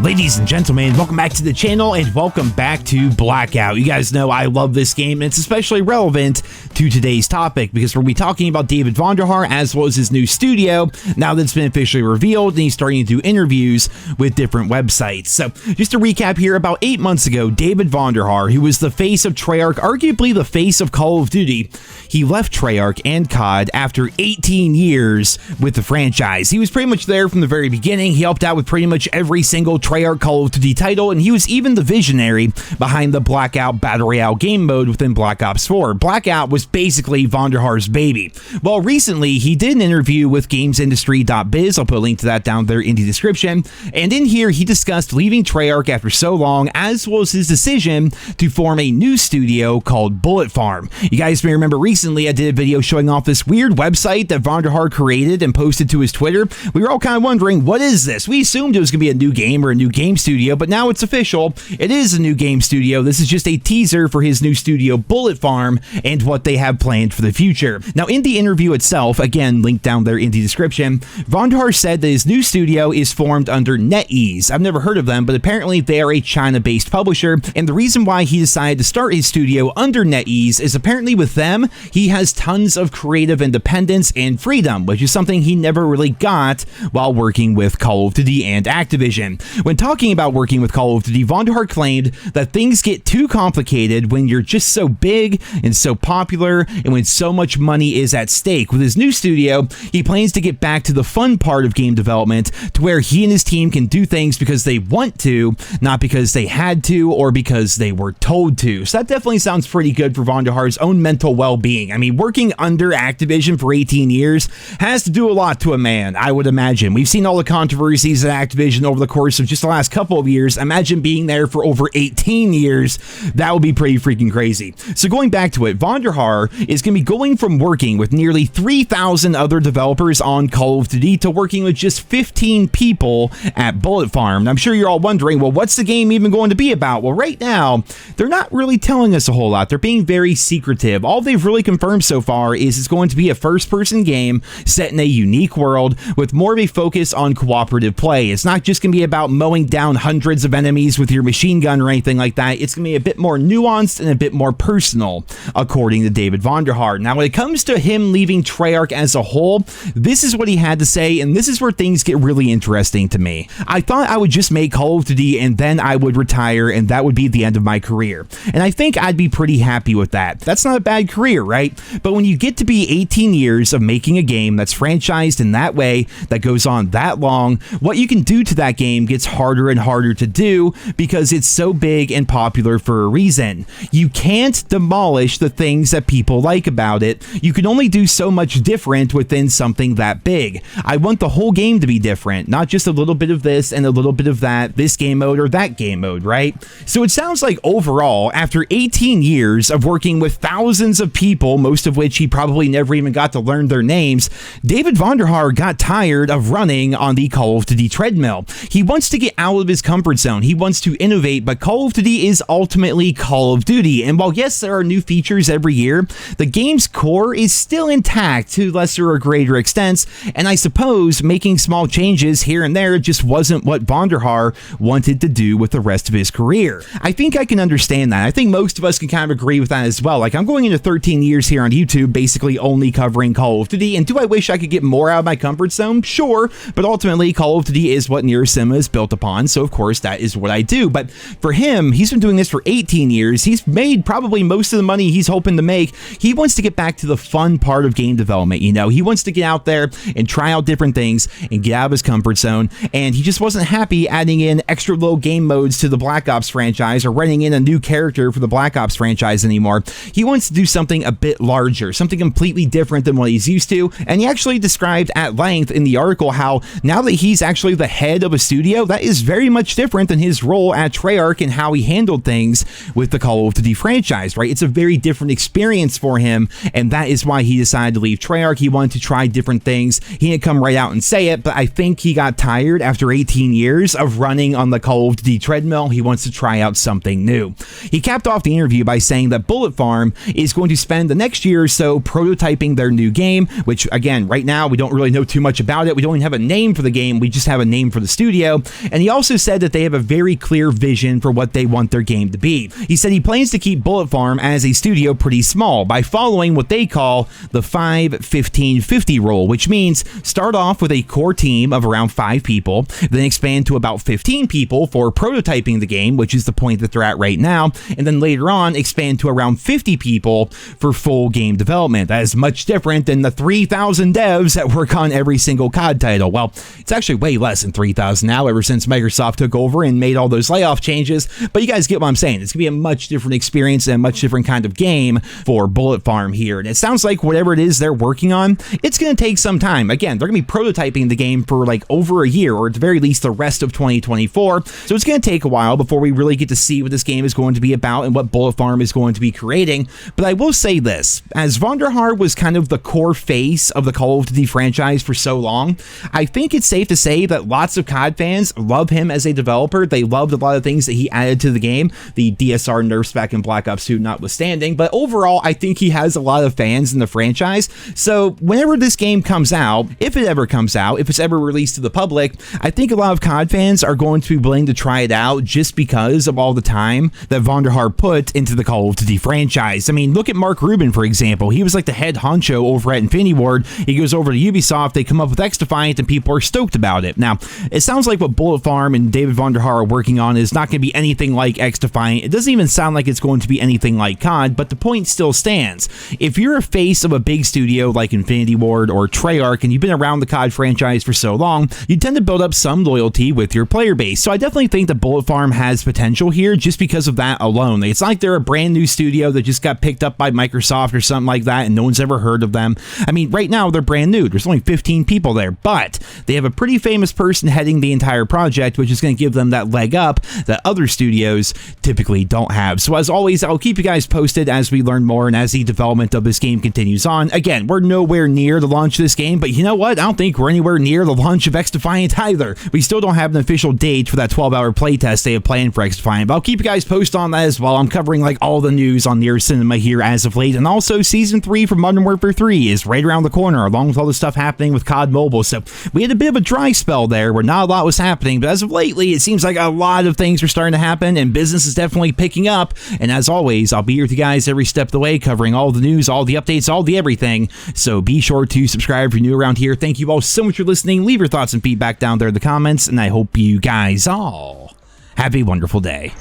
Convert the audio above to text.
Ladies and gentlemen, welcome back to the channel and welcome back to Blackout. You guys know I love this game and it's especially relevant to today's topic because we'll be talking about David Vonderhaar as well as his new studio now that it's been officially revealed and he's starting to do interviews with different websites. So just to recap here, about 8 months ago, David Vonderhaar, who was the face of Treyarch, arguably the face of Call of Duty, he left Treyarch and COD after 18 years with the franchise. He was pretty much there from the very beginning. He helped out with pretty much every single Treyarch Call of Duty title, and he was even the visionary behind the Blackout Battle Royale game mode within Black Ops 4. Blackout was basically Vonderhaar's baby. Well, recently, he did an interview with GamesIndustry.biz. I'll put a link to that down there in the description. And in here, he discussed leaving Treyarch after so long, as well as his decision to form a new studio called Bullet Farm. You guys may remember recently, I did a video showing off this weird website that Vonderhaar created and posted to his Twitter. We were all kind of wondering, what is this? We assumed it was going to be a new game or a new game studio, but now it's official. It is a new game studio. This is just a teaser for his new studio, Bullet Farm, and what they have planned for the future. Now, in the interview itself, again, linked down there in the description, Vonderhaar said that his new studio is formed under NetEase. I've never heard of them, but apparently they are a China-based publisher, and the reason why he decided to start his studio under NetEase is apparently with them, he has tons of creative independence and freedom, which is something he never really got while working with Call of Duty and Activision. When talking about working with Call of Duty, Vonderhaar claimed that things get too complicated when you're just so big and so popular and when so much money is at stake. With his new studio, he plans to get back to the fun part of game development to where he and his team can do things because they want to, not because they had to or because they were told to. So that definitely sounds pretty good for Vonderhaar's own mental well-being. I mean, working under Activision for 18 years has to do a lot to a man, I would imagine. We've seen all the controversies at Activision over the course of just the last couple of years. Imagine being there for over 18 years. That would be pretty freaking crazy. So going back to it, Vonderhaar is going to be going from working with nearly 3,000 other developers on Call of Duty to working with just 15 people at Bullet Farm. I'm sure you're all wondering, well, what's the game even going to be about? Well, right now, they're not really telling us a whole lot. They're being very secretive. All they've really confirmed so far is it's going to be a first-person game set in a unique world with more of a focus on cooperative play. It's not just going to be about mowing down hundreds of enemies with your machine gun or anything like that. It's going to be a bit more nuanced and a bit more personal, according to David Vonderhaar. Now, when it comes to him leaving Treyarch as a whole, this is what he had to say, and this is where things get really interesting to me. I thought I would just make Call of Duty and then I would retire and that would be the end of my career. And I think I'd be pretty happy with that. That's not a bad career, right? But when you get to be 18 years of making a game that's franchised in that way, that goes on that long, what you can do to that game gets harder and harder to do because it's so big and popular for a reason. You can't demolish the things that people like about it. You can only do so much different within something that big. I want the whole game to be different, not just a little bit of this and a little bit of that, this game mode or that game mode, right? So it sounds like overall, after 18 years of working with thousands of people, most of which he probably never even got to learn their names, David Vonderhaar got tired of running on the Call of Duty treadmill. He wants to get out of his comfort zone. He wants to innovate, but Call of Duty is ultimately Call of Duty. And while yes, there are new features every year, the game's core is still intact to lesser or greater extents. And I suppose making small changes here and there just wasn't what Vonderhaar wanted to do with the rest of his career. I think I can understand that. I think most of us can kind of agree with that as well. Like, I'm going into 13 years here on YouTube, basically only covering Call of Duty. And do I wish I could get more out of my comfort zone? Sure. But ultimately, Call of Duty is what NerosCinema is built upon. So of course, that is what I do. But for him, he's been doing this for 18 years. He's made probably most of the money he's hoping to make. He wants to get back to the fun part of game development. You know, he wants to get out there and try out different things and get out of his comfort zone. And he just wasn't happy adding in extra low game modes to the Black Ops franchise or running in a new character for the Black Ops franchise anymore. He wants to do something a bit larger, something completely different than what he's used to. And he actually described at length in the article how now that he's actually the head of a studio, that is very much different than his role at Treyarch and how he handled things with the Call of Duty franchise, right? It's a very different experience for him, and that is why he decided to leave Treyarch. He wanted to try different things. He didn't come right out and say it, but I think he got tired after 18 years of running on the Call of Duty treadmill. He wants to try out something new. He capped off the interview by saying that Bullet Farm is going to spend the next year or so prototyping their new game, which again, right now we don't really know too much about it. We don't even have a name for the game. We just have a name for the studio. And he also said that they have a very clear vision for what they want their game to be. He said he plans to keep Bullet Farm as a studio pretty small by following what they call the 5-15-50 rule, which means start off with a core team of around 5 people, then expand to about 15 people for prototyping the game, which is the point that they're at right now, and then later on expand to around 50 people for full game development. That is much different than the 3,000 devs that work on every single COD title. Well, it's actually way less than 3,000 now ever since Microsoft took over and made all those layoff changes, but you guys get what I'm saying. It's going to be a much different experience and a much different kind of game for Bullet Farm here, and it sounds like whatever it is they're working on, it's going to take some time. Again, they're going to be prototyping the game for like over a year, or at the very least the rest of 2024, so it's going to take a while before we really get to see what this game is going to be about and what Bullet Farm is going to be creating. But I will say this, as Vonderhaar was kind of the core face of the Call of Duty franchise for so long, I think it's safe to say that lots of COD fans love him as a developer. They loved a lot of things that he added to the game, the DSR nerfs back in Black Ops 2 notwithstanding, but overall I think he has a lot of fans in the franchise. So whenever this game comes out, if it ever comes out, if it's ever released to the public, I think a lot of COD fans are going to be willing to try it out just because of all the time that Vonderhaar put into the Call of Duty franchise. I mean, look at Mark Rubin, for example. He was like the head honcho over at Infinity Ward. He goes over to Ubisoft, they come up with X-Defiant, and people are stoked about it. Now, it sounds like what Bullet Farm and David Vonderhaar are working on is not going to be anything like X-Defiant. It doesn't even sound like it's going to be anything like COD, but the point still stands. If you're a face of a big studio like Infinity Ward or Treyarch, and you've been around the COD franchise for so long, you tend to build up some loyalty with your player base. So I definitely think that Bullet Farm has potential here just because of that alone. It's not like they're a brand new studio that just got picked up by Microsoft or something like that and no one's ever heard of them. I mean, right now they're brand new. There's only 15 people there, but they have a pretty famous person heading the entire project, which is going to give them that leg up that other studios typically don't have. So as always, I'll keep you guys posted as we learn more and as the development of this game continues on. Again, we're nowhere near the launch of this game, but you know what? I don't think we're anywhere near the launch of X-Defiant either. We still don't have an official date for that 12-hour playtest they have planned for X-Defiant, but I'll keep you guys posted on that as well. I'm covering like all the news on NerosCinema here as of late, and also Season 3 for Modern Warfare 3 is right around the corner, along with all the stuff happening with COD Mobile. So we had a bit of a dry spell there where not a lot was happening, but as of lately, it seems like a lot of things are starting to happen, and business is definitely picking up. And as always, I'll be here with you guys every step of the way, covering all the news, all the updates, all the everything. So be sure to subscribe if you're new around here. Thank you all so much for listening. Leave your thoughts and feedback down there in the comments, and I hope you guys all have a wonderful day.